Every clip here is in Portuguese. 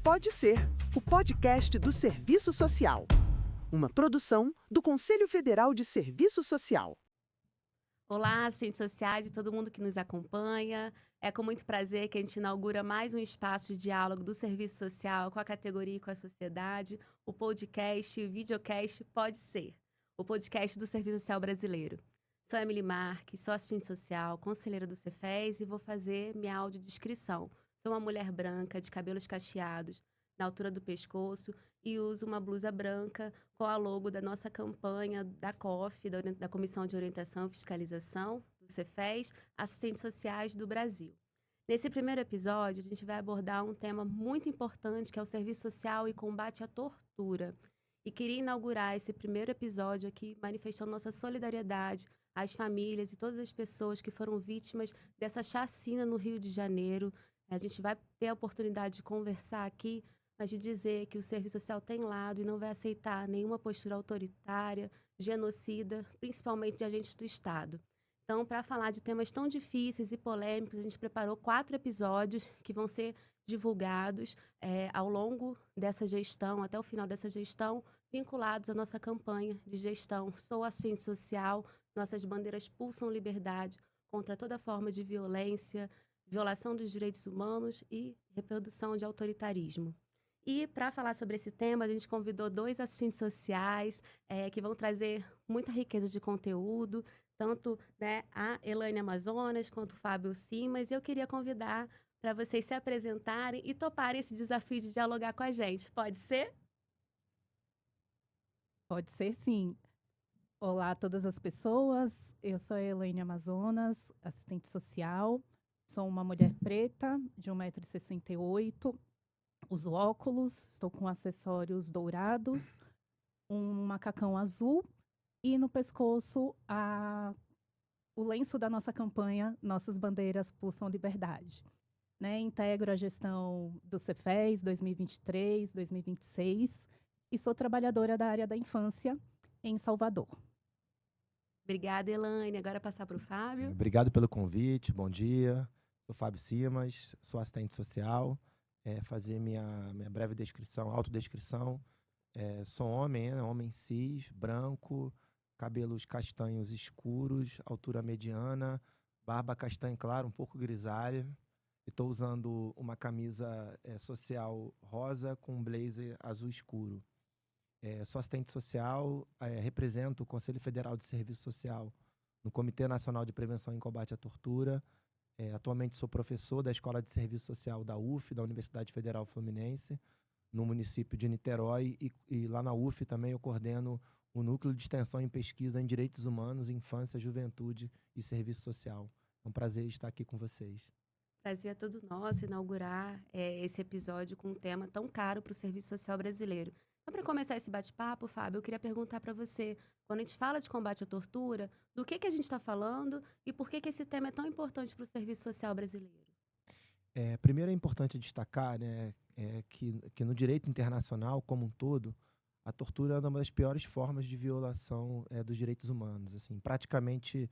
Pode Ser, o podcast do Serviço Social. Uma produção do Conselho Federal de Serviço Social. Olá, assistentes sociais e todo mundo que nos acompanha. É com muito prazer que a gente inaugura mais um espaço de diálogo do serviço social com a categoria e com a sociedade, o podcast, o videocast Pode Ser, o podcast do Serviço Social Brasileiro. Sou Emily Marques, sou assistente social, conselheira do Cefes e vou fazer minha audiodescrição. Sou uma mulher branca, de cabelos cacheados, na altura do pescoço, e uso uma blusa branca com a logo da nossa campanha da COF, da Comissão de Orientação e Fiscalização, do Cefes, Assistentes Sociais do Brasil. Nesse primeiro episódio, a gente vai abordar um tema muito importante, que é o serviço social e combate à tortura. E queria inaugurar esse primeiro episódio aqui, manifestando nossa solidariedade às famílias e todas as pessoas que foram vítimas dessa chacina no Rio de Janeiro. A gente vai ter a oportunidade de conversar aqui, mas de dizer que o serviço social tem lado e não vai aceitar nenhuma postura autoritária, genocida, principalmente de agentes do Estado. Então, para falar de temas tão difíceis e polêmicos, a gente preparou 4 episódios que vão ser divulgados ao longo dessa gestão, até o final dessa gestão, vinculados à nossa campanha de gestão. Sou assistente social, nossas bandeiras pulsam liberdade contra toda forma de violência, violação dos direitos humanos e reprodução de autoritarismo. E para falar sobre esse tema, a gente convidou 2 assistentes sociais que vão trazer muita riqueza de conteúdo, tanto a Elaine Amazonas quanto o Fábio Simas. E eu queria convidar para vocês se apresentarem e toparem esse desafio de dialogar com a gente. Pode ser? Pode ser, sim. Olá a todas as pessoas, eu sou a Elaine Amazonas, assistente social, sou uma mulher preta de 1,68 m, uso óculos, estou com acessórios dourados, um macacão azul e no pescoço o lenço da nossa campanha Nossas Bandeiras Pulsam Liberdade. Integro a gestão do Cefes 2023, 2026 e sou trabalhadora da área da infância em Salvador. Obrigada, Elaine. Agora passar para o Fábio. Obrigado pelo convite, bom dia. Sou Fábio Simas, sou assistente social. Fazer minha breve descrição, autodescrição. Sou homem cis, branco, cabelos castanhos escuros, altura mediana, barba castanha clara, um pouco grisalha. Estou usando uma camisa social rosa com um blazer azul escuro. Sou assistente social, represento o Conselho Federal de Serviço Social no Comitê Nacional de Prevenção e Combate à Tortura. Atualmente sou professor da Escola de Serviço Social da UF, da Universidade Federal Fluminense, no município de Niterói, e lá na UF também eu coordeno o Núcleo de Extensão em Pesquisa em Direitos Humanos, Infância, Juventude e Serviço Social. É um prazer estar aqui com vocês. Prazer é todo nosso inaugurar esse episódio com um tema tão caro para o serviço social brasileiro. Então, para começar esse bate-papo, Fábio, eu queria perguntar para você, quando a gente fala de combate à tortura, do que a gente está falando e por que esse tema é tão importante para o serviço social brasileiro? Primeiro é importante destacar que no direito internacional como um todo, a tortura é uma das piores formas de violação dos direitos humanos. Assim, praticamente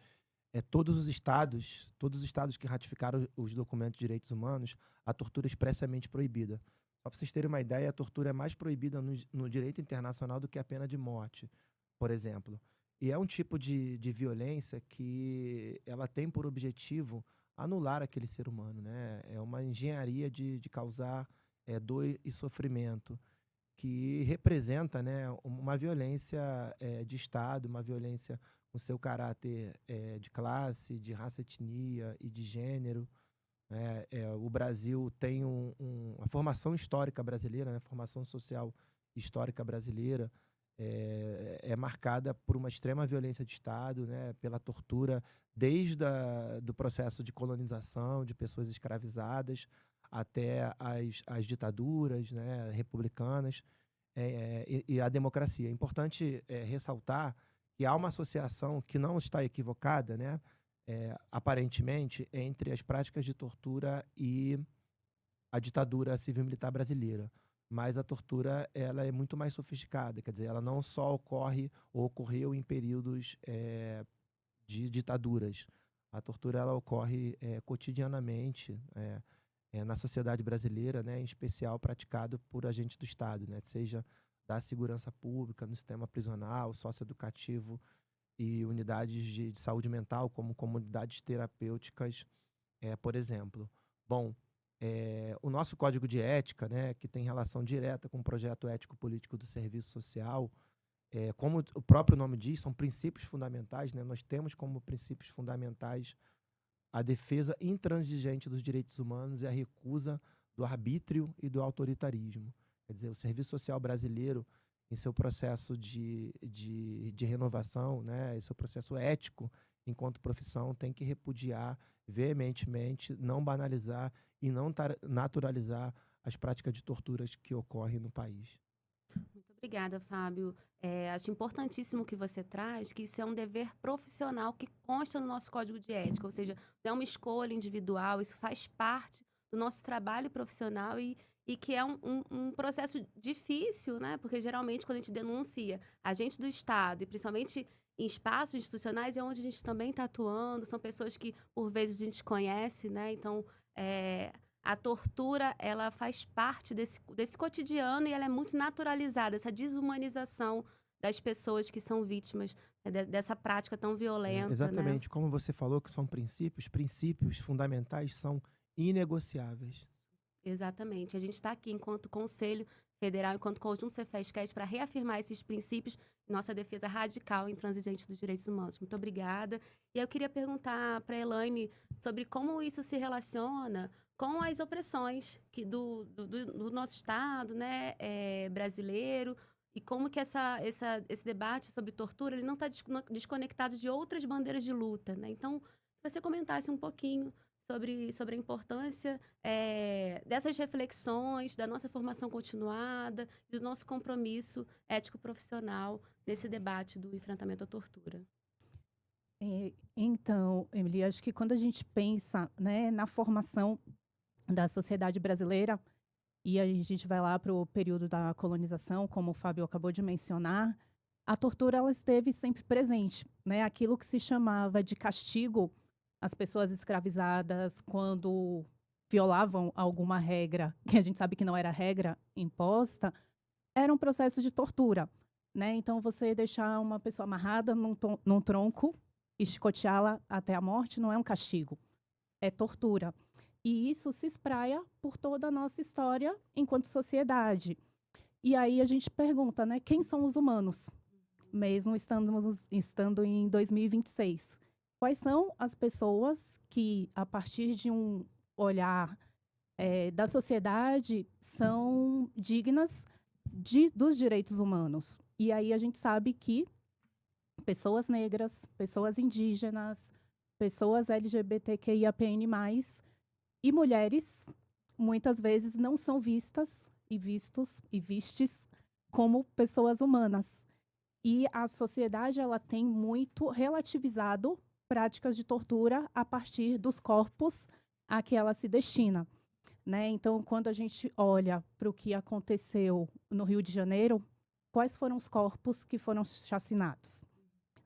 todos os estados que ratificaram os documentos de direitos humanos, a tortura é expressamente proibida. Só para vocês terem uma ideia, a tortura é mais proibida no direito internacional do que a pena de morte, por exemplo. E é um tipo de violência que ela tem por objetivo anular aquele ser humano, né? É uma engenharia de causar dor e sofrimento, que representa, né, uma violência de Estado, uma violência com seu caráter de classe, de raça, etnia e de gênero. O Brasil tem a formação histórica brasileira, né, a formação social histórica brasileira é marcada por uma extrema violência de Estado, né, pela tortura, desde do processo de colonização de pessoas escravizadas até as ditaduras, né, republicanas e a democracia. É importante ressaltar que há uma associação que não está equivocada, né, aparentemente, entre as práticas de tortura e a ditadura civil-militar brasileira. Mas a tortura ela é muito mais sofisticada, quer dizer, ela não só ocorre ou ocorreu em períodos de ditaduras. A tortura ela ocorre cotidianamente na sociedade brasileira, né, em especial praticado por agentes do Estado, né, seja da segurança pública, no sistema prisional, socioeducativo e unidades de saúde mental, como comunidades terapêuticas, por exemplo. Bom, o nosso Código de Ética, né, que tem relação direta com o projeto ético-político do serviço social, como o próprio nome diz, são princípios fundamentais, né? Nós temos como princípios fundamentais a defesa intransigente dos direitos humanos e a recusa do arbítrio e do autoritarismo. Quer dizer, o serviço social brasileiro, em seu processo de renovação, né, em seu processo ético, enquanto profissão, tem que repudiar veementemente, não banalizar e não naturalizar as práticas de torturas que ocorrem no país. Muito obrigada, Fábio. Acho importantíssimo que você traz que isso é um dever profissional que consta no nosso Código de Ética, ou seja, não é uma escolha individual, isso faz parte do nosso trabalho profissional e que é um processo difícil, né? Porque geralmente quando a gente denuncia agente do Estado, e principalmente em espaços institucionais, é onde a gente também está atuando, são pessoas que por vezes a gente conhece, né? Então, a tortura, ela faz parte desse cotidiano e ela é muito naturalizada, essa desumanização das pessoas que são vítimas, né, dessa prática tão violenta, né? Exatamente, como você falou que são princípios fundamentais são inegociáveis. Exatamente. A gente está aqui enquanto Conselho Federal, enquanto Conjunto Cefesquete, para reafirmar esses princípios e nossa defesa radical e intransigente dos direitos humanos. Muito obrigada. E eu queria perguntar para a Elaine sobre como isso se relaciona com as opressões do nosso Estado, né, brasileiro, e como que esse debate sobre tortura ele não está desconectado de outras bandeiras de luta, né? Então, se você comentasse um pouquinho sobre a importância dessas reflexões, da nossa formação continuada e do nosso compromisso ético-profissional nesse debate do enfrentamento à tortura. Então, Emily, acho que quando a gente pensa, né, na formação da sociedade brasileira, e a gente vai lá para o período da colonização, como o Fábio acabou de mencionar, a tortura ela esteve sempre presente, né? Aquilo que se chamava de castigo às pessoas escravizadas quando violavam alguma regra, que a gente sabe que não era regra imposta, era um processo de tortura, né? Então, você deixar uma pessoa amarrada num tronco e chicoteá-la até a morte não é um castigo, é tortura. E isso se espraia por toda a nossa história enquanto sociedade. E aí a gente pergunta, né, quem são os humanos? Mesmo estando em 2026. Quais são as pessoas que, a partir de um olhar da sociedade, são dignas dos direitos humanos? E aí a gente sabe que pessoas negras, pessoas indígenas, pessoas LGBTQIAPN+, e mulheres, muitas vezes, não são vistas e vistes como pessoas humanas. E a sociedade ela tem muito relativizado práticas de tortura a partir dos corpos a que ela se destina, né? Então, quando a gente olha para o que aconteceu no Rio de Janeiro, quais foram os corpos que foram chacinados,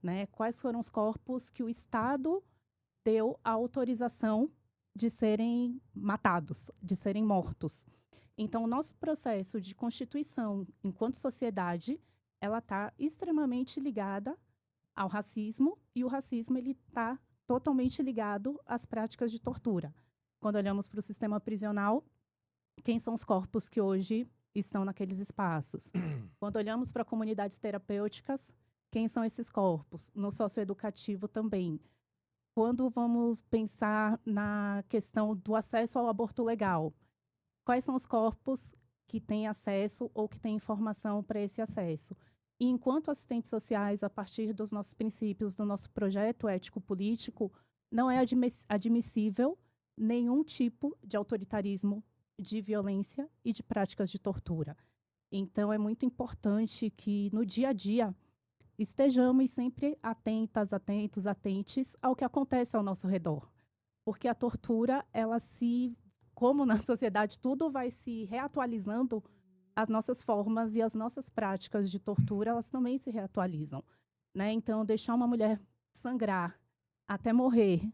né? Quais foram os corpos que o Estado deu a autorização de serem matados, de serem mortos. Então, o nosso processo de constituição enquanto sociedade, ela está extremamente ligada ao racismo, e o racismo está totalmente ligado às práticas de tortura. Quando olhamos para o sistema prisional, quem são os corpos que hoje estão naqueles espaços? Quando olhamos para comunidades terapêuticas, quem são esses corpos? No socioeducativo também. Quando vamos pensar na questão do acesso ao aborto legal, quais são os corpos que têm acesso ou que têm informação para esse acesso? E enquanto assistentes sociais, a partir dos nossos princípios, do nosso projeto ético-político, não é admissível nenhum tipo de autoritarismo, de violência e de práticas de tortura. Então, é muito importante que, no dia a dia, estejamos sempre atentes ao que acontece ao nosso redor. Porque a tortura, como na sociedade tudo vai se reatualizando, as nossas formas e as nossas práticas de tortura, elas também se reatualizam, né? Então, deixar uma mulher sangrar até morrer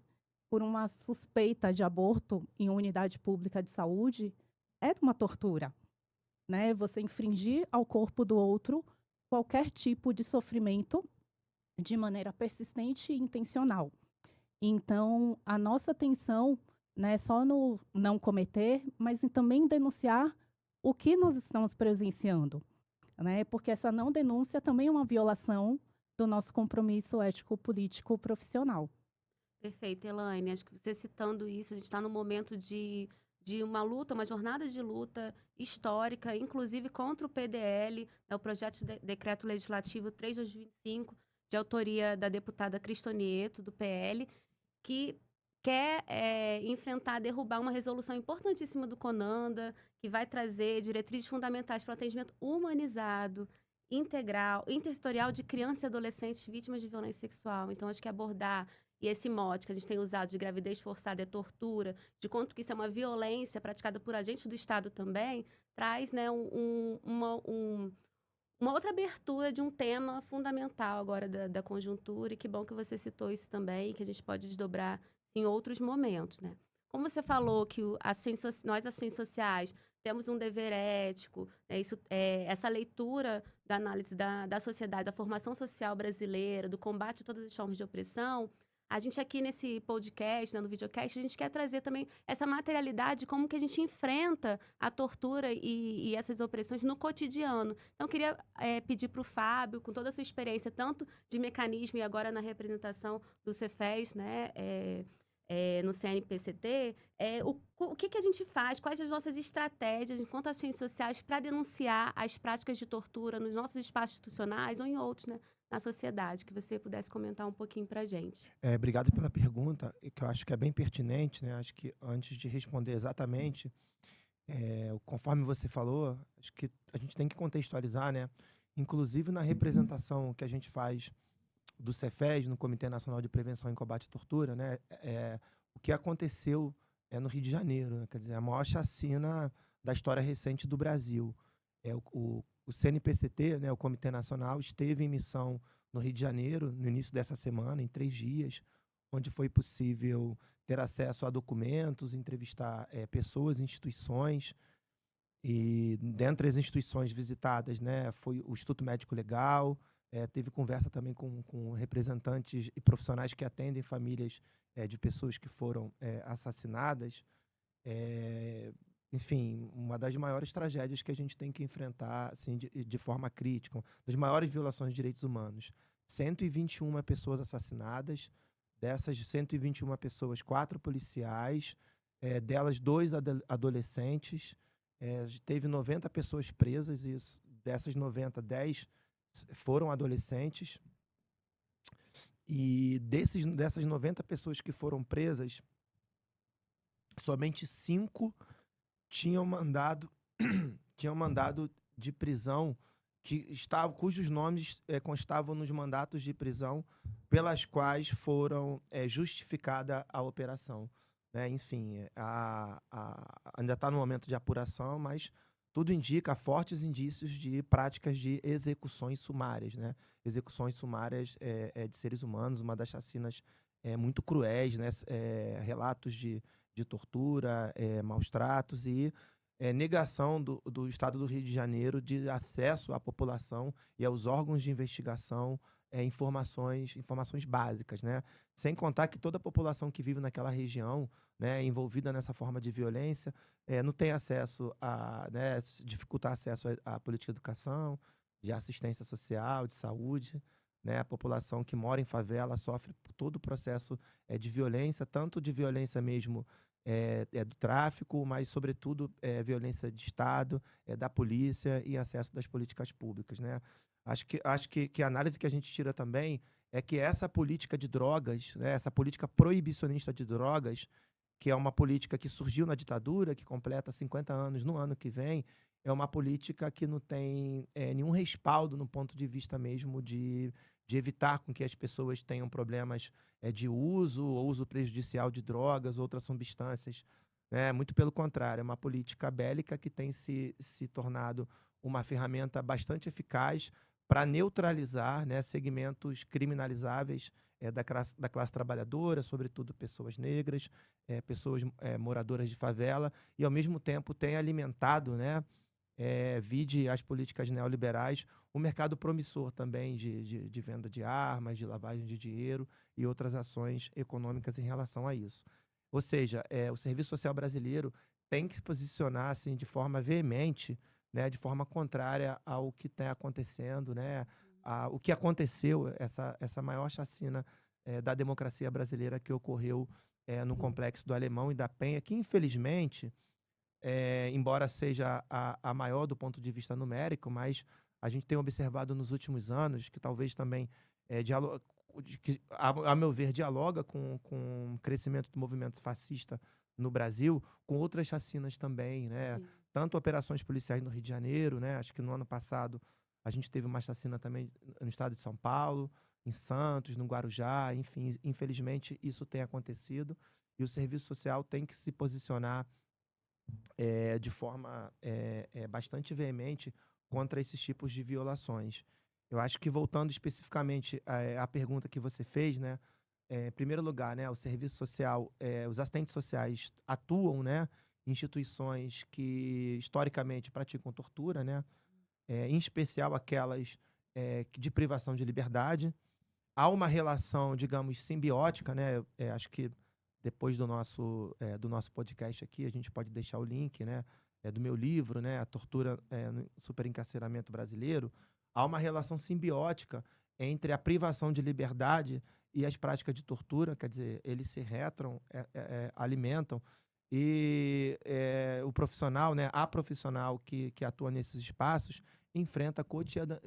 por uma suspeita de aborto em unidade pública de saúde é uma tortura, né? Você infringir ao corpo do outro qualquer tipo de sofrimento de maneira persistente e intencional. Então, a nossa atenção não é só no não cometer, mas em também denunciar o que nós estamos presenciando, né? Porque essa não denúncia também é uma violação do nosso compromisso ético-político profissional. Perfeito, Elaine. Acho que você citando isso, a gente está num momento de uma luta, uma jornada de luta histórica, inclusive contra o PDL, né, o projeto de decreto legislativo 3/2025, de autoria da deputada Cristonieto, do PL, que quer enfrentar, derrubar uma resolução importantíssima do CONANDA, que vai trazer diretrizes fundamentais para o atendimento humanizado, integral, intersetorial de crianças e adolescentes vítimas de violência sexual. Então, acho que abordar, e esse mote que a gente tem usado de gravidez forçada é tortura, de quanto que isso é uma violência praticada por agentes do Estado também, traz, né, uma outra abertura de um tema fundamental agora da conjuntura, e que bom que você citou isso também, que a gente pode desdobrar em outros momentos, né? Como você falou que nós, assistentes sociais, temos um dever ético, né? Essa leitura da análise da sociedade, da formação social brasileira, do combate a todas as formas de opressão, a gente aqui nesse podcast, né, no videocast, a gente quer trazer também essa materialidade, como que a gente enfrenta a tortura e essas opressões no cotidiano. Então, eu queria pedir para o Fábio, com toda a sua experiência, tanto de mecanismo e agora na representação do Cefes, né, no CNPCT, o que a gente faz, quais as nossas estratégias, enquanto assistentes sociais, para denunciar as práticas de tortura nos nossos espaços institucionais ou em outros, né, na sociedade, que você pudesse comentar um pouquinho para a gente. Obrigado pela pergunta, e que eu acho que é bem pertinente, né? Acho que antes de responder exatamente, conforme você falou, acho que a gente tem que contextualizar, né? Inclusive na representação que a gente faz do Cefes, no Comitê Nacional de Prevenção e Combate à Tortura, né? O que aconteceu no Rio de Janeiro, né? Quer dizer, a maior chacina da história recente do Brasil. O CNPCT, né, o Comitê Nacional, esteve em missão no Rio de Janeiro, no início dessa semana, em 3 dias, onde foi possível ter acesso a documentos, entrevistar pessoas, instituições. E dentre as instituições visitadas, né, foi o Instituto Médico Legal, teve conversa também com representantes e profissionais que atendem famílias de pessoas que foram assassinadas. Enfim, uma das maiores tragédias que a gente tem que enfrentar assim, de forma crítica, das maiores violações de direitos humanos. 121 pessoas assassinadas, dessas 121 pessoas, 4 policiais, delas 2 adolescentes, teve 90 pessoas presas, e dessas 90, 10 foram adolescentes. E dessas 90 pessoas que foram presas, somente 5 tinham mandado de prisão cujos nomes constavam nos mandatos de prisão pelas quais foram justificada a operação. Né? Enfim, ainda está no momento de apuração, mas tudo indica fortes indícios de práticas de execuções sumárias, né? Execuções sumárias de seres humanos, uma das chacinas muito cruéis, né? Relatos de tortura, maus tratos e negação do Estado do Rio de Janeiro de acesso à população e aos órgãos de investigação, informações básicas, né? Sem contar que toda a população que vive naquela região, né, envolvida nessa forma de violência, não tem acesso né, dificultar acesso à política de educação, de assistência social, de saúde. Né? A população que mora em favela sofre todo o processo de violência, tanto de violência mesmo do tráfico, mas, sobretudo, violência de Estado, da polícia e acesso das políticas públicas. Né? Acho que a análise que a gente tira também é que essa política de drogas, né, essa política proibicionista de drogas, que é uma política que surgiu na ditadura, que completa 50 anos no ano que vem, é uma política que não tem nenhum respaldo no ponto de vista mesmo de evitar com que as pessoas tenham problemas de uso ou uso prejudicial de drogas ou outras substâncias. Né? Muito pelo contrário, é uma política bélica que tem se tornado uma ferramenta bastante eficaz para neutralizar, né, segmentos criminalizáveis da classe trabalhadora, sobretudo pessoas negras, pessoas moradoras de favela, e ao mesmo tempo tem alimentado, né, vide as políticas neoliberais, um mercado promissor também de venda de armas, de lavagem de dinheiro e outras ações econômicas em relação a isso. Ou seja, o Serviço Social Brasileiro tem que se posicionar assim, de forma veemente, né, de forma contrária ao que está acontecendo, né, o que aconteceu, essa maior chacina da democracia brasileira que ocorreu no Complexo do Alemão e da Penha, que infelizmente, embora seja a maior do ponto de vista numérico, mas a gente tem observado nos últimos anos que talvez também, a meu ver, dialoga com o crescimento do movimento fascista no Brasil, com outras chacinas também, né? Sim. Tanto operações policiais no Rio de Janeiro, né? Acho que no ano passado a gente teve uma chacina também no estado de São Paulo, em Santos, no Guarujá, enfim, infelizmente isso tem acontecido e o serviço social tem que se posicionar de forma bastante veemente contra esses tipos de violações. Eu acho que voltando especificamente à pergunta que você fez, né? Em primeiro lugar, né, o serviço social, os assistentes sociais atuam, né, em instituições que historicamente praticam tortura, né, em especial aquelas de privação de liberdade. Há uma relação, digamos, simbiótica, né? Acho que depois do nosso podcast aqui, a gente pode deixar o link, né? Do meu livro, né? A tortura no superencarceramento brasileiro. Há uma relação simbiótica entre a privação de liberdade e as práticas de tortura, quer dizer, eles se alimentam. E o profissional, né? A profissional que atua nesses espaços enfrenta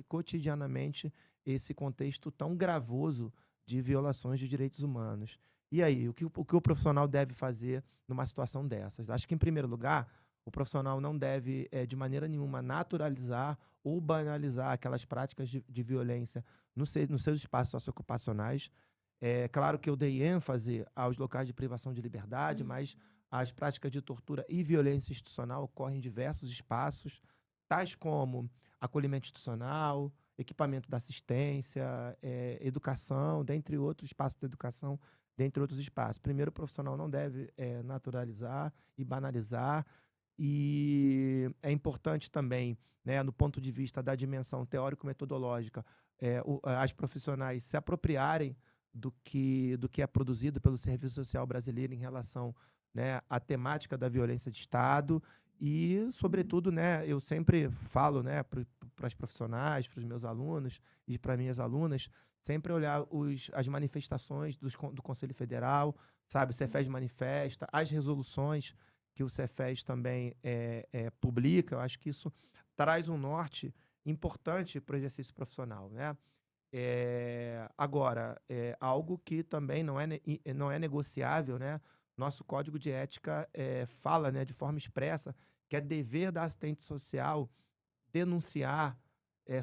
cotidianamente esse contexto tão gravoso de violações de direitos humanos. E aí, o que o profissional deve fazer numa situação dessas? Acho que, em primeiro lugar, o profissional não deve, de maneira nenhuma, naturalizar ou banalizar aquelas práticas de violência nos seus espaços socioocupacionais. É claro que eu dei ênfase aos locais de privação de liberdade, mas as práticas de tortura e violência institucional ocorrem em diversos espaços, tais como acolhimento institucional, equipamento da assistência, educação, dentre outros espaços de educação, dentre outros espaços. Primeiro, o profissional não deve naturalizar e banalizar, e é importante também, né, no ponto de vista da dimensão teórico-metodológica, as profissionais se apropriarem do que é produzido pelo Serviço Social Brasileiro em relação, né, à temática da violência de Estado e, sobretudo, né, eu sempre falo, né, para as profissionais, para os meus alunos e para minhas alunas, sempre olhar as manifestações do Conselho Federal, sabe, o Cefes manifesta, as resoluções que o Cefes também publica. Eu acho que isso traz um norte importante para o exercício profissional, né? Agora, algo que também não é negociável, né? Nosso Código de Ética fala, né, de forma expressa que é dever da assistente social denunciar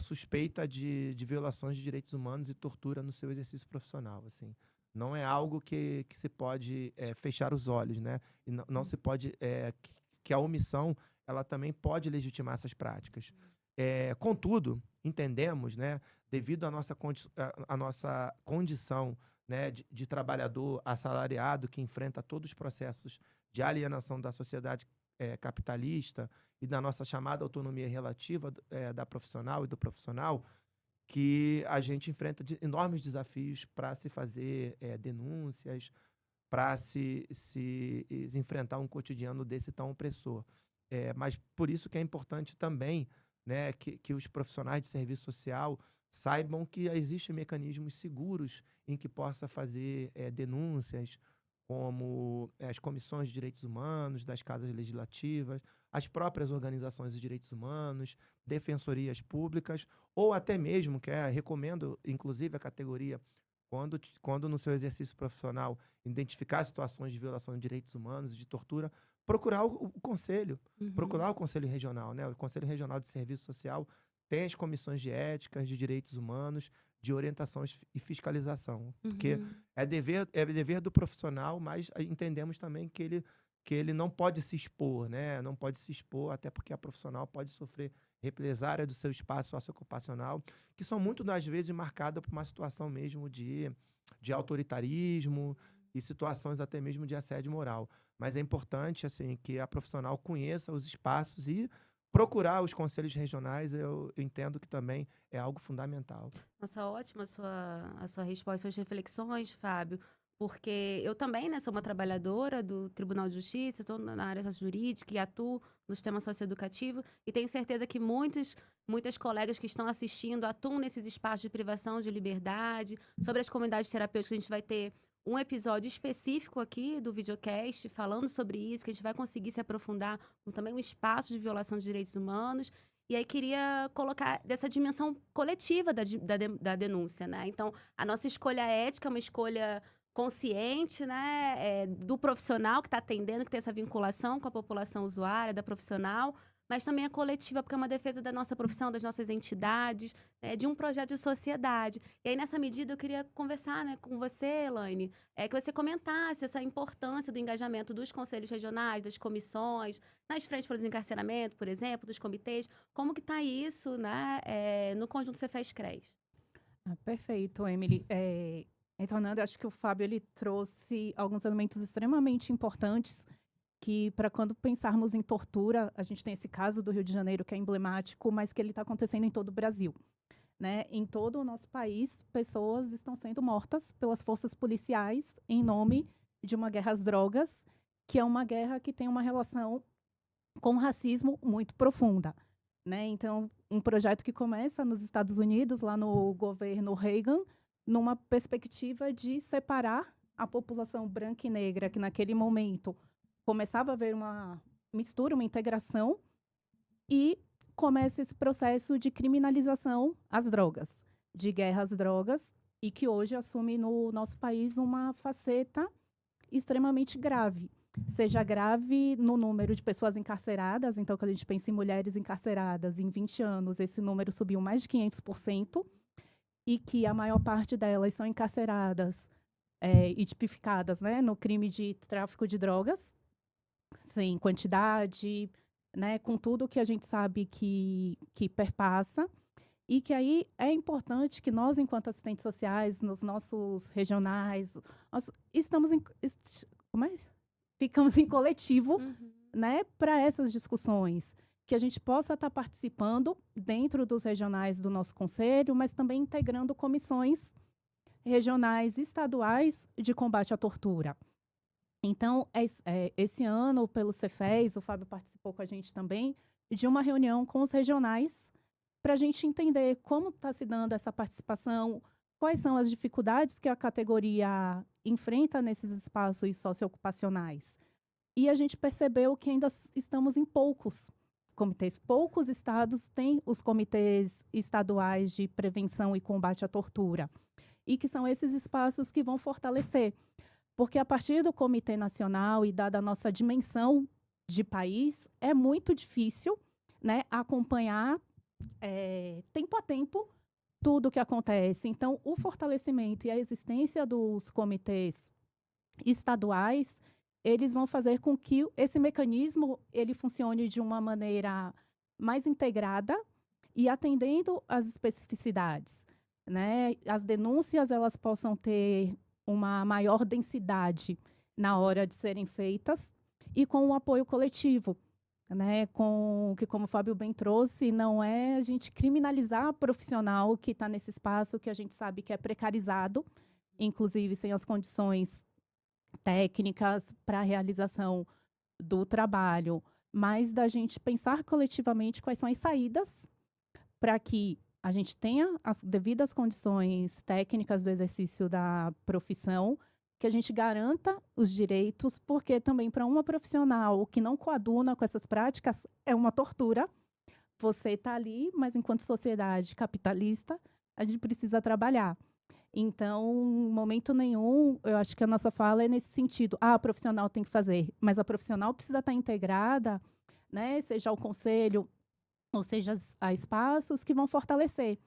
suspeita de violações de direitos humanos e tortura no seu exercício profissional. Assim. Não é algo que se pode fechar os olhos, né? E não se pode... que a omissão ela também pode legitimar essas práticas. Contudo, entendemos, né, devido à nossa condição, né, de trabalhador assalariado que enfrenta todos os processos de alienação da sociedade capitalista e da nossa chamada autonomia relativa da profissional e do profissional, que a gente enfrenta enormes desafios para se fazer denúncias, para se enfrentar um cotidiano desse tão opressor. Mas por isso que é importante também, né, que os profissionais de serviço social saibam que existem mecanismos seguros em que possa fazer denúncias, como as comissões de direitos humanos, das casas legislativas, as próprias organizações de direitos humanos, defensorias públicas, ou até mesmo, recomendo, inclusive, a categoria, quando no seu exercício profissional identificar situações de violação de direitos humanos e de tortura, procurar o conselho, procurar o Conselho Regional, né? O Conselho Regional de Serviço Social tem as comissões de éticas, de direitos humanos, de orientação e fiscalização. Porque é dever do profissional, mas entendemos também que ele não pode se expor, né? Não pode se expor, até porque a profissional pode sofrer represária do seu espaço socioocupacional, que são muito das vezes marcadas por uma situação mesmo de autoritarismo e situações até mesmo de assédio moral. Mas é importante assim que a profissional conheça os espaços e procurar os conselhos regionais, eu entendo que também é algo fundamental. Nossa, ótima a sua resposta, suas reflexões, Fábio, porque eu também, né, sou uma trabalhadora do Tribunal de Justiça, estou na área jurídica e atuo no sistema socioeducativo e tenho certeza que muitas colegas que estão assistindo atuam nesses espaços de privação de liberdade. Sobre as comunidades terapêuticas, a gente vai ter um episódio específico aqui do videocast falando sobre isso, que a gente vai conseguir se aprofundar com também um espaço de violação de direitos humanos. E aí queria colocar dessa dimensão coletiva da denúncia, né? Então, a nossa escolha ética é uma escolha consciente, né? Do profissional que está atendendo, que tem essa vinculação com a população usuária, da profissional, mas também é coletiva, porque é uma defesa da nossa profissão, das nossas entidades, né, de um projeto de sociedade. E aí, nessa medida, eu queria conversar, né, com você, Elaine, que você comentasse essa importância do engajamento dos conselhos regionais, das comissões, nas frentes para o desencarceramento, por exemplo, dos comitês. Como que está isso, né, no conjunto Cefes-CRES? Perfeito, Emily. Retornando, eu acho que o Fábio ele trouxe alguns elementos extremamente importantes que, para quando pensarmos em tortura, a gente tem esse caso do Rio de Janeiro, que é emblemático, mas que ele está acontecendo em todo o Brasil. Né? Em todo o nosso país, pessoas estão sendo mortas pelas forças policiais em nome de uma guerra às drogas, que é uma guerra que tem uma relação com o racismo muito profunda. Né? Então, um projeto que começa nos Estados Unidos, lá no governo Reagan, numa perspectiva de separar a população branca e negra, que naquele momento começava a haver uma mistura, uma integração, e começa esse processo de criminalização às drogas, de guerra às drogas, e que hoje assume no nosso país uma faceta extremamente grave. Seja grave no número de pessoas encarceradas, então, quando a gente pensa em mulheres encarceradas, em 20 anos, esse número subiu mais de 500%, e que a maior parte delas são encarceradas e tipificadas, né, no crime de tráfico de drogas, sem quantidade, né, com tudo que a gente sabe que perpassa, e que aí é importante que nós, enquanto assistentes sociais, nos nossos regionais, nós ficamos em coletivo, né, para essas discussões, que a gente possa estar participando dentro dos regionais do nosso conselho, mas também integrando comissões regionais e estaduais de combate à tortura. Então, esse ano, pelo Cefes, o Fábio participou com a gente também, de uma reunião com os regionais, para a gente entender como está se dando essa participação, quais são as dificuldades que a categoria enfrenta nesses espaços socioocupacionais. E a gente percebeu que ainda estamos em poucos comitês. Poucos estados têm os comitês estaduais de prevenção e combate à tortura. E que são esses espaços que vão fortalecer. Porque a partir do Comitê Nacional e dada a nossa dimensão de país, é muito difícil, né, acompanhar tempo a tempo tudo o que acontece. Então, o fortalecimento e a existência dos comitês estaduais, eles vão fazer com que esse mecanismo ele funcione de uma maneira mais integrada e atendendo às especificidades. Né? As denúncias elas possam ter uma maior densidade na hora de serem feitas e com o apoio coletivo. Né, que, como o Fábio bem trouxe, não é a gente criminalizar o profissional que está nesse espaço que a gente sabe que é precarizado, inclusive sem as condições técnicas para a realização do trabalho, mas da gente pensar coletivamente quais são as saídas para que a gente tenha as devidas condições técnicas do exercício da profissão, que a gente garanta os direitos, porque também para uma profissional que não coaduna com essas práticas é uma tortura. Você está ali, mas enquanto sociedade capitalista, a gente precisa trabalhar. Então, em momento nenhum, eu acho que a nossa fala é nesse sentido. A profissional tem que fazer, mas a profissional precisa estar integrada, né, seja ao conselho, ou seja, a espaços que vão fortalecer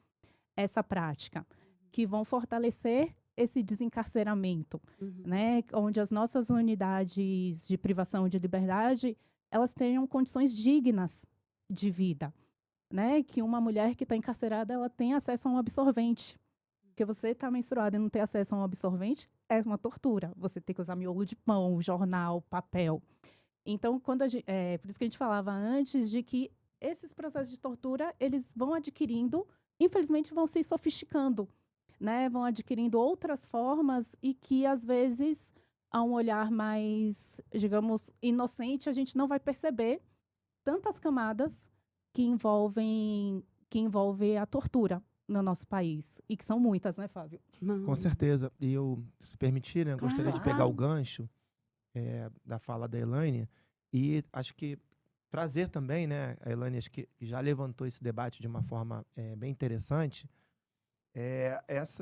essa prática, que vão fortalecer esse desencarceramento, né, onde as nossas unidades de privação de liberdade, elas tenham condições dignas de vida. né, que uma mulher que está encarcerada, ela tem acesso a um absorvente. Porque você está menstruada e não ter acesso a um absorvente é uma tortura. Você tem que usar miolo de pão, jornal, papel. Então, por isso que a gente falava antes de que esses processos de tortura, eles vão adquirindo, infelizmente, vão se sofisticando, né? Vão adquirindo outras formas e que, às vezes, a um olhar mais, digamos, inocente, a gente não vai perceber tantas camadas que envolvem a tortura no nosso país. E que são muitas, né, Fábio? Com certeza. E eu, se permitir, né, gostaria de pegar o Claro. gancho da fala da Elaine e acho que trazer também, né, a Elaine acho que já levantou esse debate de uma forma bem interessante,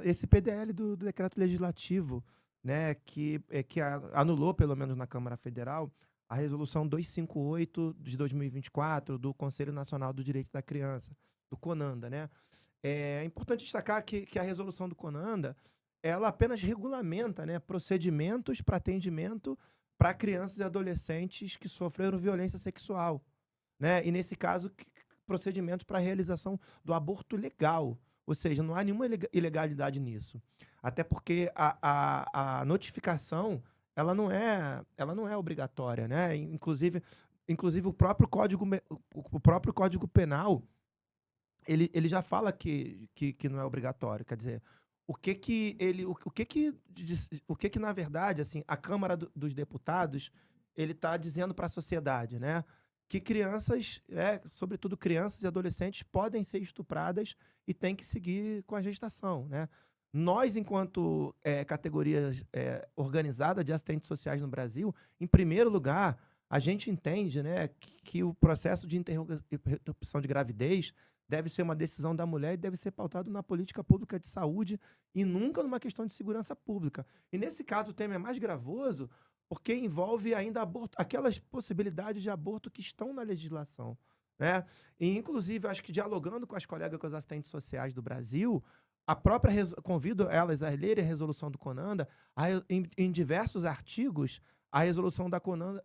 esse PDL do decreto legislativo, né, que anulou, pelo menos na Câmara Federal, a resolução 258 de 2024 do Conselho Nacional do Direito da Criança, do CONANDA, né? É importante destacar que a resolução do CONANDA, ela apenas regulamenta, né, procedimentos para atendimento para crianças e adolescentes que sofreram violência sexual, né? E nesse caso, procedimentos para a realização do aborto legal. Ou seja, não há nenhuma ilegalidade nisso. Até porque a notificação, ela não é obrigatória, né? Inclusive o próprio Código Penal, ele já fala que não é obrigatório. Quer dizer, o que que na verdade, assim, a Câmara dos Deputados, ele está dizendo para a sociedade, né? Que crianças, sobretudo crianças e adolescentes, podem ser estupradas e têm que seguir com a gestação, né? Nós, enquanto categoria organizada de assistentes sociais no Brasil, em primeiro lugar, a gente entende, né, que o processo de interrupção de gravidez deve ser uma decisão da mulher e deve ser pautado na política pública de saúde e nunca numa questão de segurança pública. E nesse caso o tema é mais gravoso porque envolve ainda aquelas possibilidades de aborto que estão na legislação, né? E, inclusive, acho que dialogando com as colegas, com os assistentes sociais do Brasil, convido elas a lerem a resolução do CONANDA, em diversos artigos, a resolução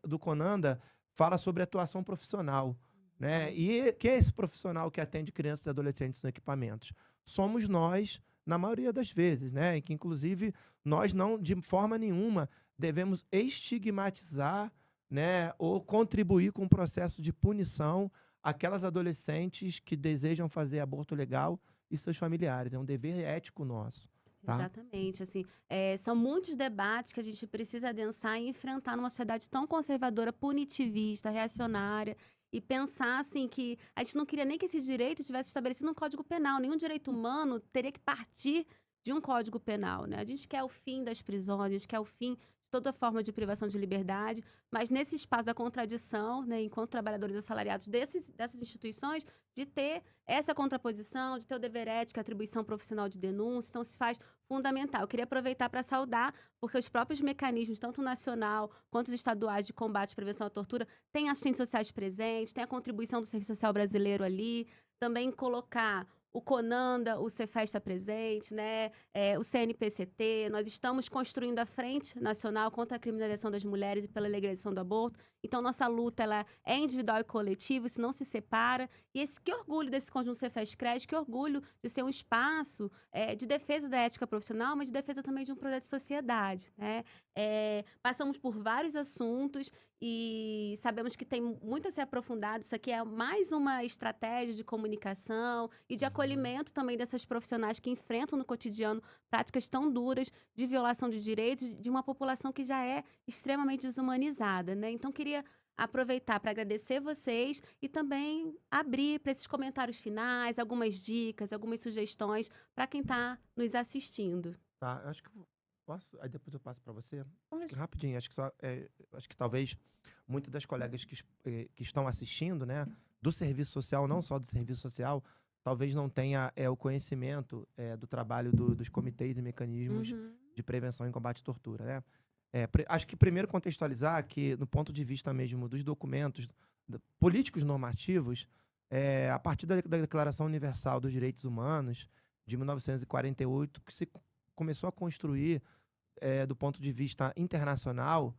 do CONANDA fala sobre atuação profissional, né? E quem é esse profissional que atende crianças e adolescentes nos equipamentos? Somos nós, na maioria das vezes, né? E que, inclusive, nós não, de forma nenhuma, devemos estigmatizar, né, ou contribuir com o processo de punição aquelas adolescentes que desejam fazer aborto legal e seus familiares. É um dever ético nosso. Tá? Exatamente, assim, são muitos debates que a gente precisa adensar e enfrentar numa sociedade tão conservadora, punitivista, reacionária, e pensar, assim, que a gente não queria nem que esse direito tivesse estabelecido no Código Penal. Nenhum direito humano teria que partir de um Código Penal, né? A gente quer o fim das prisões, a gente quer o fim de toda forma de privação de liberdade, mas nesse espaço da contradição, né, enquanto trabalhadores assalariados dessas instituições, de ter essa contraposição, de ter o dever ético, a atribuição profissional de denúncia, então se faz fundamental. Eu queria aproveitar para saudar, porque os próprios mecanismos, tanto nacional quanto os estaduais de combate e prevenção à tortura, têm assistentes sociais presentes, tem a contribuição do Serviço Social Brasileiro ali, também colocar o CONANDA, o Cefes está presente, né? O CNPCT, nós estamos construindo a Frente Nacional contra a Criminalização das Mulheres e pela Legalização do Aborto. Então, nossa luta ela é individual e coletiva, isso não se separa. E que orgulho desse conjunto Cefes Cred, que orgulho de ser um espaço de defesa da ética profissional, mas de defesa também de um projeto de sociedade, né? Passamos por vários assuntos e sabemos que tem muito a ser aprofundado. Isso aqui é mais uma estratégia de comunicação e de acolhimento também dessas profissionais que enfrentam no cotidiano práticas tão duras de violação de direitos de uma população que já é extremamente desumanizada, né? Então, queria aproveitar para agradecer vocês e também abrir para esses comentários finais, algumas dicas, algumas sugestões para quem está nos assistindo. Tá, eu acho que posso, aí depois eu passo para você. Acho Pode. que rapidinho, acho que talvez muitas das colegas que estão assistindo, né, do serviço social, não só do serviço social, talvez não tenha o conhecimento do trabalho dos comitês e mecanismos Uhum. de prevenção e combate à tortura, né? Acho que primeiro contextualizar que, no ponto de vista mesmo dos documentos políticos normativos, a partir da Declaração Universal dos Direitos Humanos, de 1948, que se começou a construir, do ponto de vista internacional,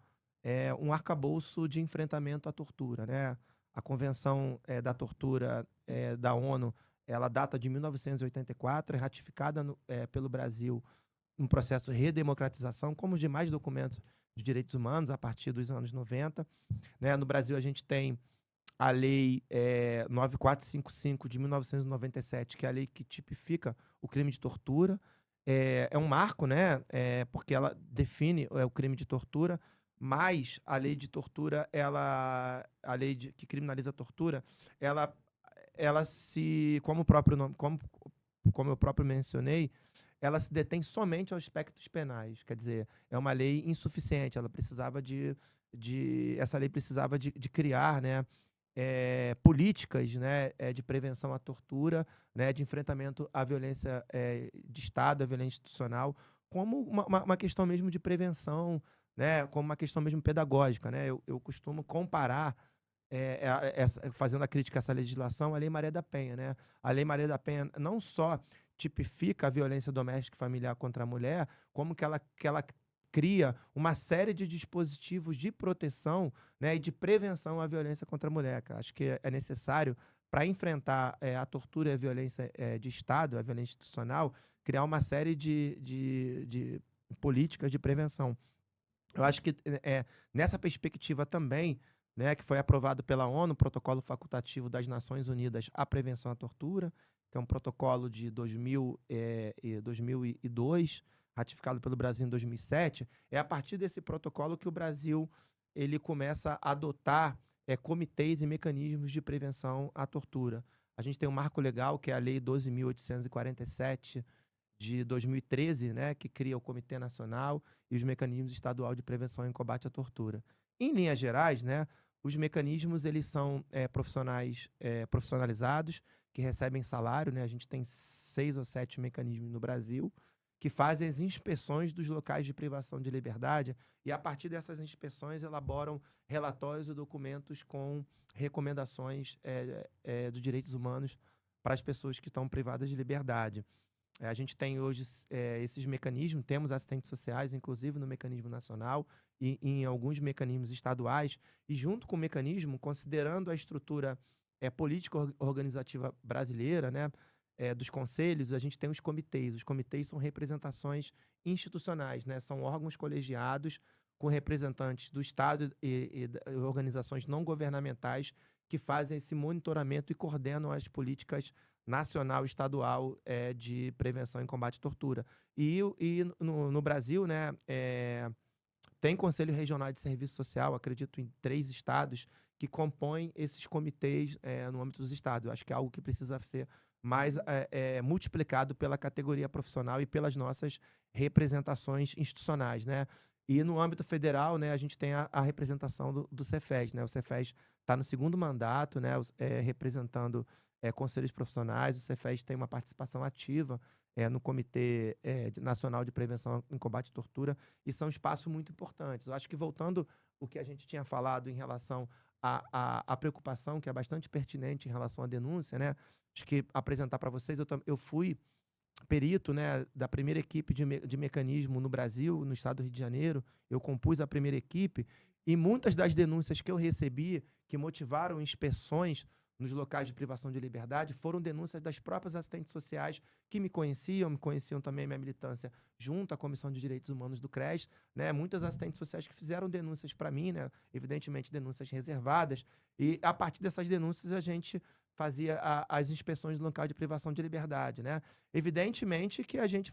um arcabouço de enfrentamento à tortura, né? A Convenção da Tortura da ONU, ela data de 1984, é ratificada pelo Brasil um processo de redemocratização, como os demais documentos de direitos humanos, a partir dos anos 90. Né? No Brasil, a gente tem a Lei 9455 de 1997, que é a lei que tipifica o crime de tortura. É um marco, né? Porque ela define o crime de tortura, mas a lei de tortura, a lei que criminaliza a tortura, ela se, como o próprio nome, como eu próprio mencionei, ela se detém somente aos aspectos penais. Quer dizer, é uma lei insuficiente. Ela precisava essa lei precisava de criar, né, políticas, né, de prevenção à tortura, né, de enfrentamento à violência de Estado, à violência institucional, como uma questão mesmo de prevenção, né, como uma questão mesmo pedagógica. Né? Eu costumo comparar, fazendo a crítica a essa legislação, a Lei Maria da Penha. Né? A Lei Maria da Penha não só tipifica a violência doméstica e familiar contra a mulher, como que ela cria uma série de dispositivos de proteção, né, e de prevenção à violência contra a mulher. Acho que é necessário, para enfrentar a tortura e a violência de Estado, a violência institucional, criar uma série de políticas de prevenção. Eu acho que nessa perspectiva também, né, que foi aprovado pela ONU, o Protocolo Facultativo das Nações Unidas à Prevenção à Tortura, que é um protocolo de 2002, ratificado pelo Brasil em 2007. É a partir desse protocolo que o Brasil ele começa a adotar comitês e mecanismos de prevenção à tortura. A gente tem um marco legal, que é a Lei 12.847, de 2013, né, que cria o Comitê Nacional e os mecanismos estadual de prevenção e combate à tortura. Em linhas gerais, né, os mecanismos eles são profissionalizados, que recebem salário. Né? A gente tem 6 ou 7 mecanismos no Brasil que fazem as inspeções dos locais de privação de liberdade e, a partir dessas inspeções, elaboram relatórios e documentos com recomendações dos direitos humanos para as pessoas que estão privadas de liberdade. A gente tem hoje esses mecanismos, temos assistentes sociais, inclusive no mecanismo nacional e em alguns mecanismos estaduais, e junto com o mecanismo, considerando a estrutura política organizativa brasileira, né, dos conselhos, a gente tem os comitês. Os comitês são representações institucionais, né, são órgãos colegiados com representantes do Estado e organizações não governamentais que fazem esse monitoramento e coordenam as políticas nacional e estadual de prevenção e combate à tortura. E no Brasil, né, tem Conselho Regional de Serviço Social, acredito em 3 estados, que compõem esses comitês no âmbito dos estados. Eu acho que é algo que precisa ser mais multiplicado pela categoria profissional e pelas nossas representações institucionais. Né? E no âmbito federal, né, a gente tem a representação do Cefes. Né? O Cefes está no 2º mandato, né, representando conselhos profissionais. O Cefes tem uma participação ativa no Comitê Nacional de Prevenção e Combate à Tortura, e são espaços muito importantes. Eu acho que, voltando o que a gente tinha falado em relação à preocupação, que é bastante pertinente em relação à denúncia, né? Acho que apresentar para vocês, eu fui perito, né, da primeira equipe de mecanismo no Brasil, no estado do Rio de Janeiro. Eu compus a primeira equipe, e muitas das denúncias que eu recebi, que motivaram inspeções nos locais de privação de liberdade, foram denúncias das próprias assistentes sociais que me conheciam também minha militância junto à Comissão de Direitos Humanos do CRES, né? Muitas assistentes sociais que fizeram denúncias para mim, né? Evidentemente denúncias reservadas, e a partir dessas denúncias a gente fazia as inspeções do local de privação de liberdade, né? Evidentemente que a gente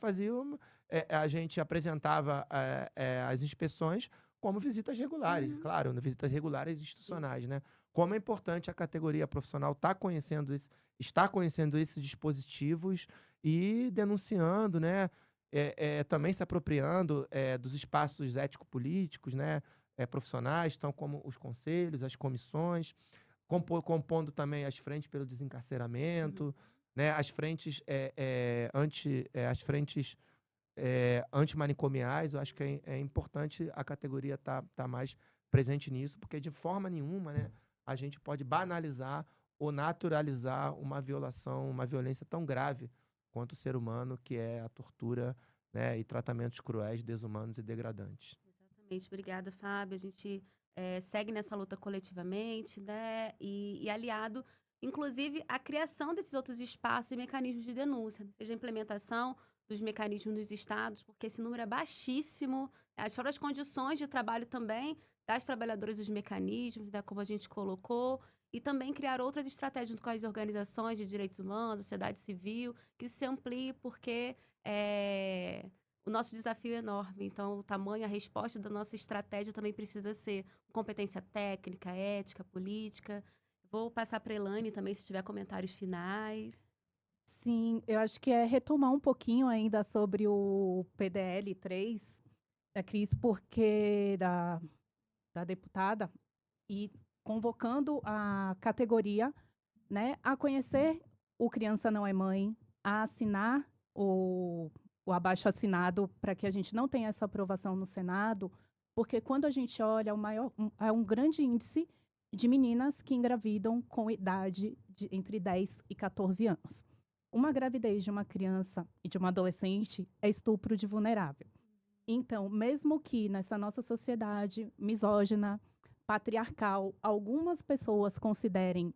a gente apresentava as inspeções como visitas regulares, claro, visitas regulares institucionais, né? Como é importante a categoria profissional estar conhecendo esses dispositivos e denunciando, né? Também se apropriando dos espaços ético-políticos, né? Profissionais, tão como os conselhos, as comissões, compondo também as frentes pelo desencarceramento, né? As frentes antimanicomiais. Eu acho que é importante a categoria tá mais presente nisso, porque de forma nenhuma, né, a gente pode banalizar ou naturalizar uma violência tão grave quanto o ser humano, que é a tortura, né, e tratamentos cruéis, desumanos e degradantes. Exatamente. Obrigada, Fábio. A gente segue nessa luta coletivamente, né? E aliado inclusive a criação desses outros espaços e mecanismos de denúncia, seja a implementação dos mecanismos nos estados, porque esse número é baixíssimo, as próprias condições de trabalho também das trabalhadoras dos mecanismos, né, como a gente colocou, e também criar outras estratégias junto com as organizações de direitos humanos, sociedade civil, que se amplie, porque o nosso desafio é enorme. Então, o tamanho, a resposta da nossa estratégia também precisa ser competência técnica, ética, política. Vou passar para a Elaine também, se tiver comentários finais. Sim, eu acho que é retomar um pouquinho ainda sobre o PDL 3 da Cris, porque da deputada, e convocando a categoria, né, a conhecer o Criança Não é Mãe, a assinar o abaixo-assinado para que a gente não tenha essa aprovação no Senado, porque quando a gente olha, é um grande índice de meninas que engravidam com idade entre 10 e 14 anos. Uma gravidez de uma criança e de uma adolescente é estupro de vulnerável. Então, mesmo que nessa nossa sociedade misógina, patriarcal, algumas pessoas considerem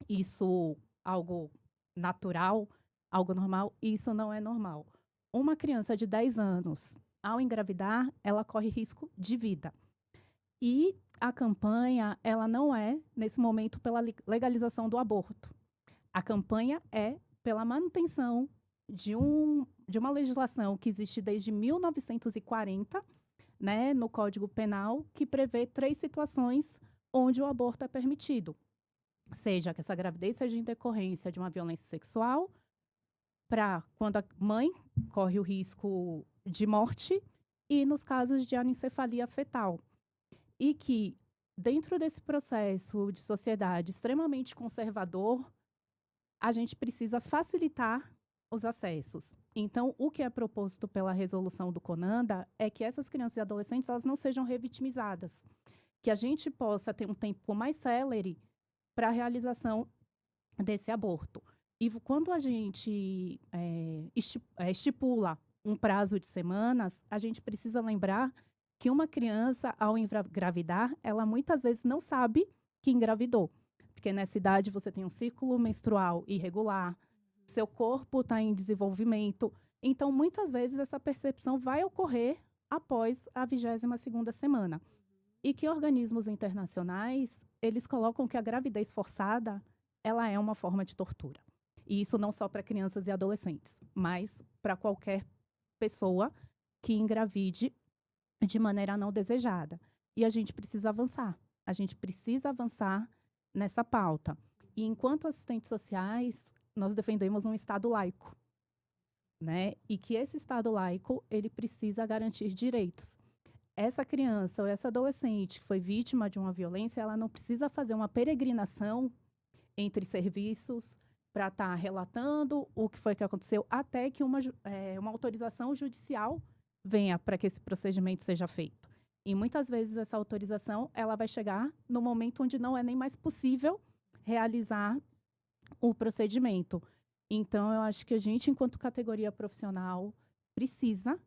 isso algo natural, algo normal, isso não é normal. Uma criança de 10 anos, ao engravidar, ela corre risco de vida. E a campanha, ela não é, nesse momento, pela legalização do aborto. A campanha é pela manutenção de uma legislação que existe desde 1940, né, no Código Penal, que prevê 3 situações onde o aborto é permitido. Seja que essa gravidez seja em decorrência de uma violência sexual, para quando a mãe corre o risco de morte, e nos casos de anencefalia fetal. E que, dentro desse processo de sociedade extremamente conservador, a gente precisa facilitar os acessos. Então, o que é proposto pela resolução do CONANDA é que essas crianças e adolescentes elas não sejam revitimizadas, que a gente possa ter um tempo mais célere para a realização desse aborto. E quando a gente estipula um prazo de semanas, a gente precisa lembrar que uma criança, ao engravidar, ela muitas vezes não sabe que engravidou. Porque nessa idade você tem um ciclo menstrual irregular, seu corpo está em desenvolvimento. Então, muitas vezes, essa percepção vai ocorrer após a 22ª semana. E que organismos internacionais, eles colocam que a gravidez forçada, ela é uma forma de tortura. E isso não só para crianças e adolescentes, mas para qualquer pessoa que engravide de maneira não desejada. E a gente precisa avançar. A gente precisa avançar nessa pauta. E enquanto assistentes sociais, nós defendemos um Estado laico, né? E que esse Estado laico, ele precisa garantir direitos. Essa criança ou essa adolescente que foi vítima de uma violência, ela não precisa fazer uma peregrinação entre serviços para estar relatando o que foi que aconteceu, até que uma autorização judicial venha para que esse procedimento seja feito. E muitas vezes essa autorização ela vai chegar no momento onde não é nem mais possível realizar o procedimento. Então, eu acho que a gente, enquanto categoria profissional, precisa,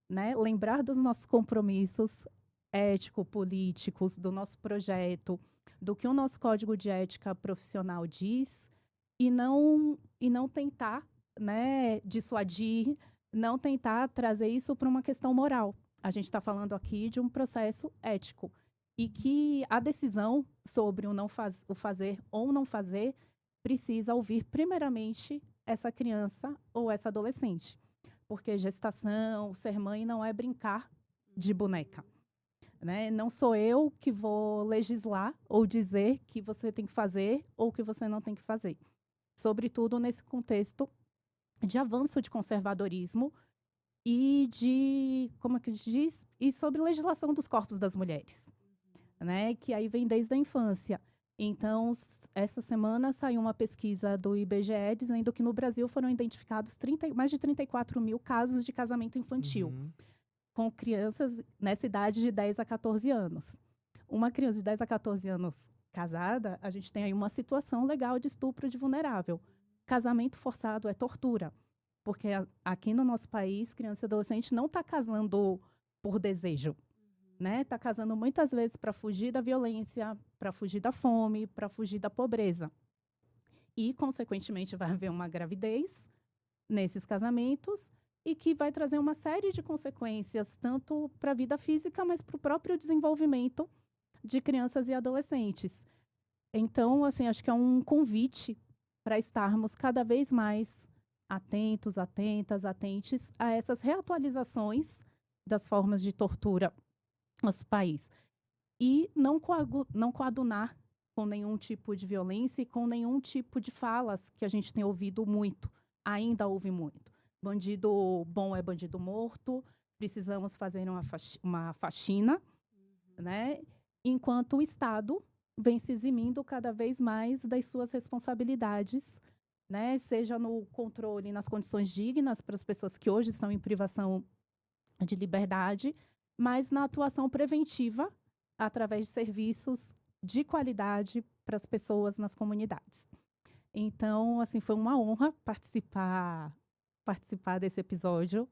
né, lembrar dos nossos compromissos ético-políticos, do nosso projeto, do que o nosso código de ética profissional diz, e não tentar, né, dissuadir, não tentar trazer isso para uma questão moral. A gente está falando aqui de um processo ético e que a decisão sobre o fazer ou não fazer precisa ouvir primeiramente essa criança ou essa adolescente. Porque gestação, ser mãe não é brincar de boneca, né? Não sou eu que vou legislar ou dizer que você tem que fazer ou que você não tem que fazer. Sobretudo nesse contexto de avanço de conservadorismo e de, como é que a gente diz? E sobre legislação dos corpos das mulheres, né? Que aí vem desde a infância. Então, essa semana saiu uma pesquisa do IBGE dizendo que no Brasil foram identificados mais de 34 mil casos de casamento infantil, com crianças nessa idade de 10 a 14 anos. Uma criança de 10 a 14 anos casada, a gente tem aí uma situação legal de estupro de vulnerável. Casamento forçado é tortura, porque aqui no nosso país, criança e adolescente não está casando por desejo. Né? Tá casando muitas vezes para fugir da violência, para fugir da fome, para fugir da pobreza. e, consequentemente, vai haver uma gravidez nesses casamentos e que vai trazer uma série de consequências, tanto para a vida física, mas para o próprio desenvolvimento de crianças e adolescentes. Então, assim, acho que é um convite para estarmos cada vez mais atentos, atentes a essas reatualizações das formas de tortura no nosso país. E não coadunar com nenhum tipo de violência e com nenhum tipo de falas que a gente tem ouvido muito, ainda ouve muito. Bandido bom é bandido morto, precisamos fazer uma faxina, né? Enquanto o Estado vem se eximindo cada vez mais das suas responsabilidades, né? Seja no controle, nas condições dignas para as pessoas que hoje estão em privação de liberdade, mas na atuação preventiva através de serviços de qualidade para as pessoas nas comunidades. Então, assim, foi uma honra participar desse episódio,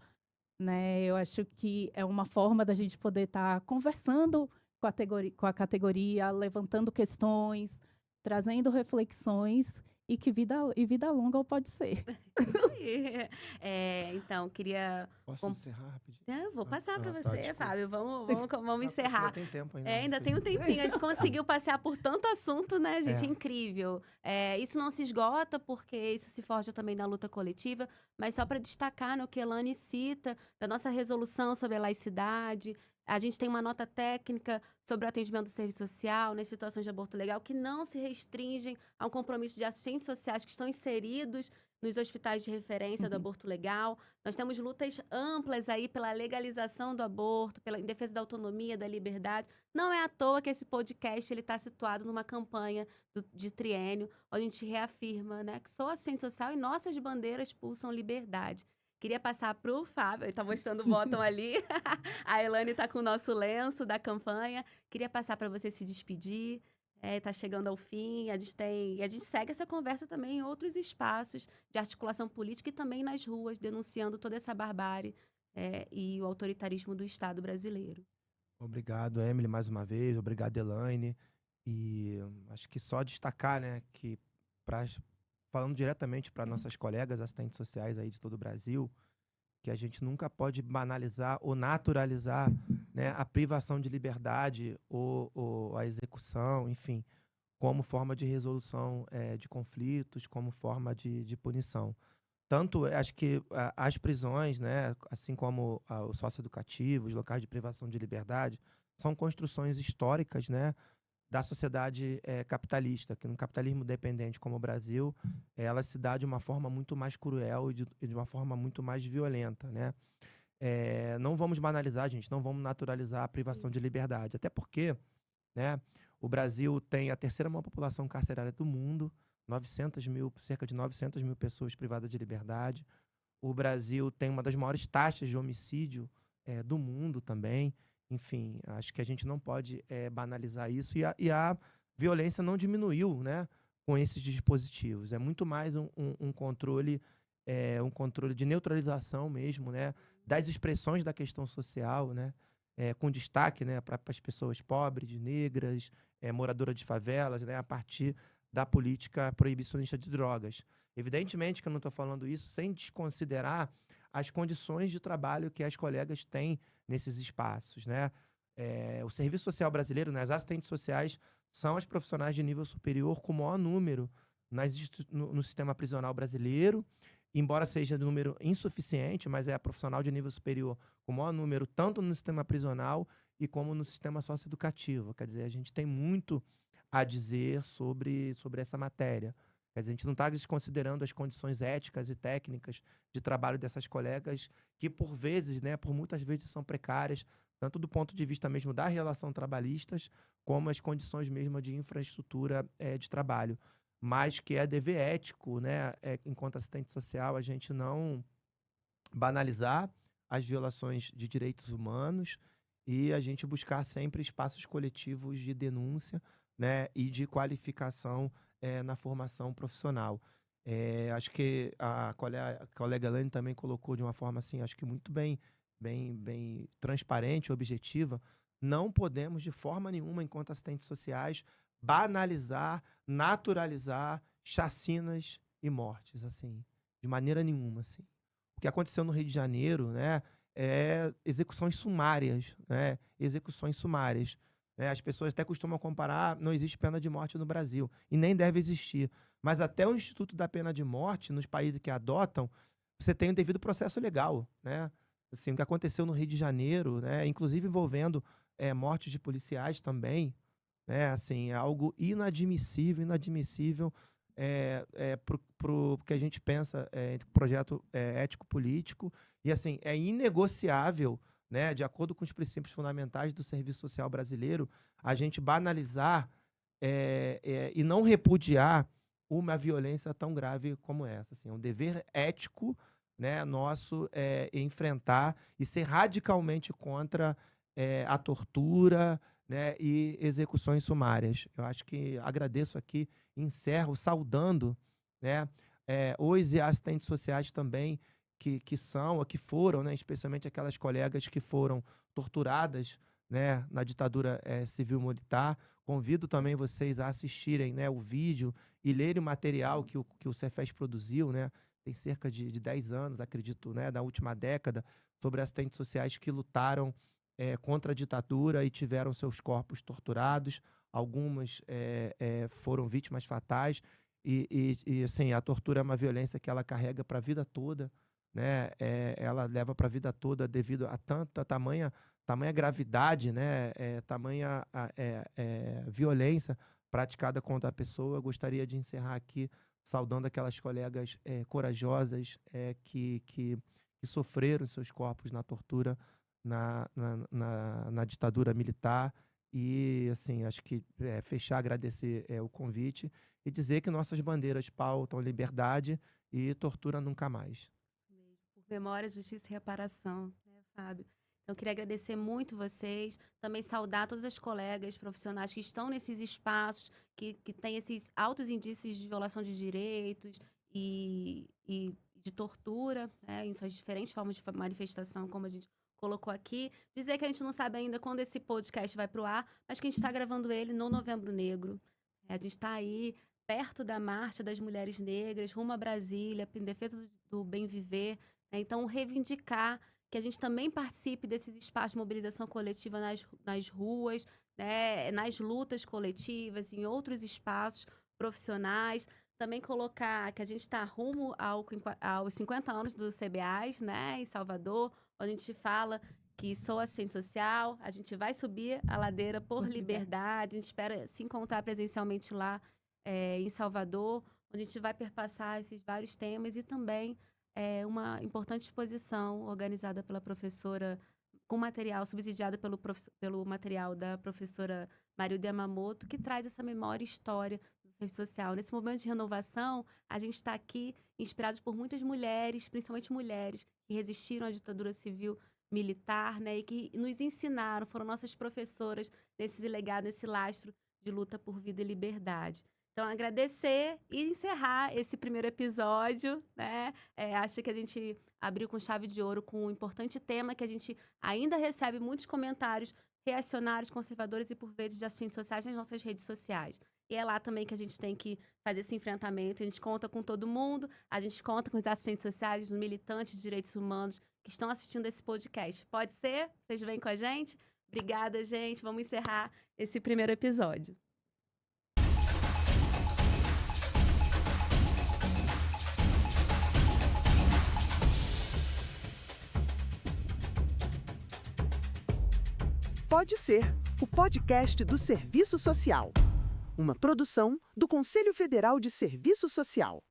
né? Eu acho que é uma forma da gente poder estar conversando com a categoria, levantando questões, trazendo reflexões e que vida longa pode ser. Isso aí. Então, queria... Posso encerrar rapidinho? Eu vou passar para tá, você, desculpa. Fábio. Vamos encerrar. Ainda tem tempo ainda. Ainda sim. tem um tempinho. A gente conseguiu passear por tanto assunto, né, gente? É. Incrível. Isso não se esgota, porque isso se forja também na luta coletiva. Mas só para destacar no que a Elane cita, da nossa resolução sobre a laicidade. A gente tem uma nota técnica sobre o atendimento do serviço social nas situações de aborto legal que não se restringem a um compromisso de assistentes sociais que estão inseridos nos hospitais de referência do aborto legal. Nós temos lutas amplas aí pela legalização do aborto, em defesa da autonomia, da liberdade. Não é à toa que esse podcast está situado numa campanha de triênio, onde a gente reafirma, né, que sou assistente social e nossas bandeiras pulsam liberdade. Queria passar para o Fábio, ele está mostrando o botão ali. A Elane está com o nosso lenço da campanha. Queria passar para você se despedir. Está chegando ao fim. A gente segue essa conversa também em outros espaços de articulação política e também nas ruas, denunciando toda essa barbárie e o autoritarismo do Estado brasileiro. Obrigado, Emily, mais uma vez. Obrigado, Elaine. E acho que só destacar, né, que falando diretamente para nossas colegas assistentes sociais aí de todo o Brasil, que a gente nunca pode banalizar ou naturalizar, né, a privação de liberdade ou a execução, enfim, como forma de resolução de conflitos, como forma de punição. Tanto, acho que as prisões, né, assim como o socioeducativo, os locais de privação de liberdade, são construções históricas, né, da sociedade capitalista, que no capitalismo dependente como o Brasil, ela se dá de uma forma muito mais cruel e de uma forma muito mais violenta, né? Não vamos banalizar, gente, não vamos naturalizar a privação de liberdade, até porque, né, o Brasil tem a terceira maior população carcerária do mundo, cerca de 900 mil pessoas privadas de liberdade. O Brasil tem uma das maiores taxas de homicídio do mundo também. Enfim, acho que a gente não pode banalizar isso. E a violência não diminuiu, né, com esses dispositivos. É muito mais um controle de neutralização mesmo, né, das expressões da questão social, né, com destaque, né, para as pessoas pobres, negras, moradoras de favelas, né, a partir da política proibicionista de drogas. Evidentemente que eu não estou falando isso sem desconsiderar as condições de trabalho que as colegas têm nesses espaços, né? O Serviço Social Brasileiro, né, as assistentes sociais, são as profissionais de nível superior com o maior número no sistema prisional brasileiro, embora seja de número insuficiente, mas é a profissional de nível superior com o maior número, tanto no sistema prisional e como no sistema socioeducativo. Quer dizer, a gente tem muito a dizer sobre essa matéria. Quer dizer, a gente não está desconsiderando as condições éticas e técnicas de trabalho dessas colegas, que por vezes, né, por muitas vezes são precárias, tanto do ponto de vista mesmo da relação trabalhistas, como as condições mesmo de infraestrutura de trabalho. Mas que é dever ético, né, enquanto assistente social, a gente não banalizar as violações de direitos humanos e a gente buscar sempre espaços coletivos de denúncia, né, e de qualificação na formação profissional. Acho que a colega Elane também colocou de uma forma assim, acho que muito bem transparente, objetiva. Não podemos, de forma nenhuma, enquanto assistentes sociais, banalizar, naturalizar chacinas e mortes, assim, de maneira nenhuma, assim. O que aconteceu no Rio de Janeiro, né, é execuções sumárias, né, execuções sumárias. Né? As pessoas até costumam comparar, não existe pena de morte no Brasil, e nem deve existir. Mas até o Instituto da Pena de Morte, nos países que adotam, você tem o devido processo legal, né? Assim, o que aconteceu no Rio de Janeiro, né, inclusive envolvendo mortes de policiais também, né, assim, é algo inadmissível pro que a gente pensa projeto ético-político, e assim, é inegociável, né, de acordo com os princípios fundamentais do serviço social brasileiro, a gente banalizar e não repudiar uma violência tão grave como essa. Assim, é um dever ético, né, nosso enfrentar e ser radicalmente contra a tortura, né, e execuções sumárias. Eu acho que agradeço aqui, encerro saudando, né, os e assistentes sociais também que são ou que foram, né, especialmente aquelas colegas que foram torturadas, né, na ditadura civil-militar. Convido também vocês a assistirem, né, o vídeo e lerem o material que o Cefes produziu, né, tem cerca de 10 anos, acredito, né, da última década, sobre assistentes sociais que lutaram contra a ditadura e tiveram seus corpos torturados. Algumas foram vítimas fatais. E assim, a tortura é uma violência que ela carrega para a vida toda, né? Ela leva para a vida toda devido a tamanha gravidade, né? Tamanha violência praticada contra a pessoa. Eu gostaria de encerrar aqui saudando aquelas colegas corajosas que sofreram seus corpos na tortura na ditadura militar. E, assim, acho que fechar, agradecer o convite e dizer que nossas bandeiras pautam liberdade e tortura nunca mais. Por memória, justiça e reparação, né, Fábio? Então, eu queria agradecer muito vocês, também saudar todas as colegas profissionais que estão nesses espaços, que têm esses altos indícios de violação de direitos e de tortura, né, em suas diferentes formas de manifestação, como a gente colocou aqui. Dizer que a gente não sabe ainda quando esse podcast vai para o ar, mas que a gente está gravando ele no Novembro Negro. A gente está aí perto da Marcha das Mulheres Negras, rumo a Brasília, em defesa do bem viver. Né? Então, reivindicar que a gente também participe desses espaços de mobilização coletiva nas ruas, né? Nas lutas coletivas, em outros espaços profissionais. Também colocar que a gente está rumo aos 50 anos do CBAS, né, em Salvador, onde a gente fala que sou assistente social, a gente vai subir a ladeira por liberdade, a gente espera se encontrar presencialmente lá em Salvador, onde a gente vai perpassar esses vários temas e também uma importante exposição organizada pela professora, com material subsidiado pelo material da professora Marilda Yamamoto, que traz essa memória e história do serviço social. Nesse momento de renovação, a gente está aqui inspirados por muitas mulheres, principalmente mulheres, que resistiram à ditadura civil militar, né, e que nos ensinaram, foram nossas professoras nesse legado, nesse lastro de luta por vida e liberdade. Então, agradecer e encerrar esse primeiro episódio, né? Acho que a gente abriu com chave de ouro com um importante tema que a gente ainda recebe muitos comentários reacionários, conservadores e, por vezes, de assistentes sociais nas nossas redes sociais. E é lá também que a gente tem que fazer esse enfrentamento. A gente conta com todo mundo, a gente conta com os assistentes sociais, os militantes de direitos humanos que estão assistindo esse podcast. Pode ser? Vocês vêm com a gente? Obrigada, gente. Vamos encerrar esse primeiro episódio. Pode Ser, o podcast do Serviço Social. Uma produção do Conselho Federal de Serviço Social.